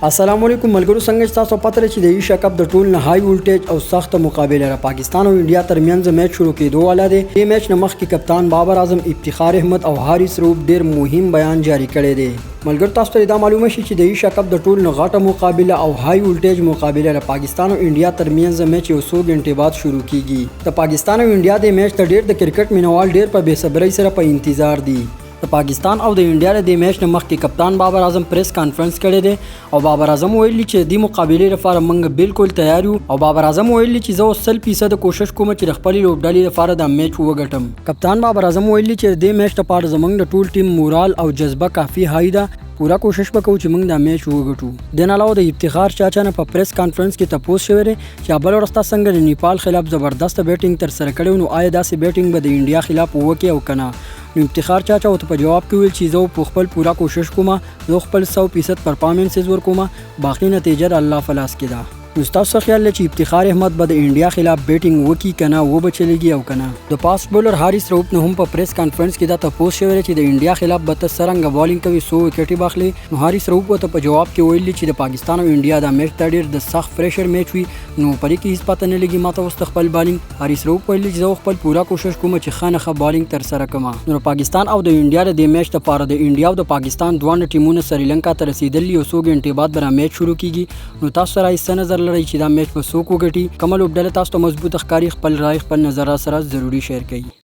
السلام علیکم ملګرو، څنګه تاسو پته لرئ چې د ایشیا کپ د ټول نه های ولټیج او سخت مقابله را پاکستان او انډیا ترمنځ میچ شروع کېدو والا دی. دې میچ نه مخکې کپتان بابر اعظم، افتخار احمد او حارث رؤف ډیر مهم بیان جاری کړی دی. ملګرو، تاسو ته دا معلومه شي چې د ایشیا کپ د ټول نه غټه مقابله او های ولټیج مقابله را پاکستان او انډیا ترمنځ میچ یو څو غنټې بعد شروع کیږي. د پاکستان او انډیا د میچ ته ډیر د کرکټ مینوال ډیر په بې صبرۍ سره په انتظار دي. د پاکستان او د انډیا د میچ نه مخکې کپتان بابر اعظم پریس کانفرنس کړی دی او بابر اعظم ویلي چې د مقابلې لپاره موږ بالکل تیار یو او بابر اعظم ویلي چې زه 100% کوشش کوم چې د خپل لوبډلې لپاره د میچ وګټم. کپتان بابر اعظم ویلي چې د میچ لپاره زموږ د ټول ټیم مورال او جذبه کافي هاي ده. پورا کوشش وکړو چې موږ د میچ وګټو. د نه علاوه د افتخار چاچا نه په پریس کانفرنس کې تپوس شوی دی چې بل ورسته څنګه د نیپال خلاف زبردست بیټینګ تر سره کړو، نو آیا داسې بیټینګ به د انډیا خلاف وکړي او کنه. نو افتخار چاچا ورته په جواب کې ویل چې زه په خپل پورا کوشش کوم، زه خپل 100% پرفارمنس ورکوم، باقي نتیجه د الله فلاس کې ده. نو تاسو خیال لرئ چې افتخار احمد به د انډیا خلاف بیټینګ وکړي کنه و به چلیږي او کنه. د فاست بولر حارث رؤف نه هم په پریس کانفرنس کې دا تپوس شوی دی چې د انډیا خلاف به ته څرنګه بالینګ کوي، 100 وکټې باخلي. نو حارث رؤف ورته په جواب کې ویلي چې د پاکستان او انډیا دا میچ ته ډیر د سخت پریشر میچ وي، نو پرې کې هیڅ پته نه لګي ماته اوس خپل بالینګ. حارث رؤف ویلي چې زه خپل پورا کوشش کوم چې ښه بالینګ تر سره کوم. نو پاکستان او د انډیا د میچ لپاره د انډیا او د پاکستان دوه ټیمونو سریلانکا ته رسیدلی یو څو غنټې بعد به میچ شروع کیږي. نو تاسو سره څه نظر لرئ چې دا میچ په څوک وګټي؟ کومه لوبډله تاسو ته مضبوط ښکاري؟ خپل رائے خپل نظر سره ضروری شیر کړئ.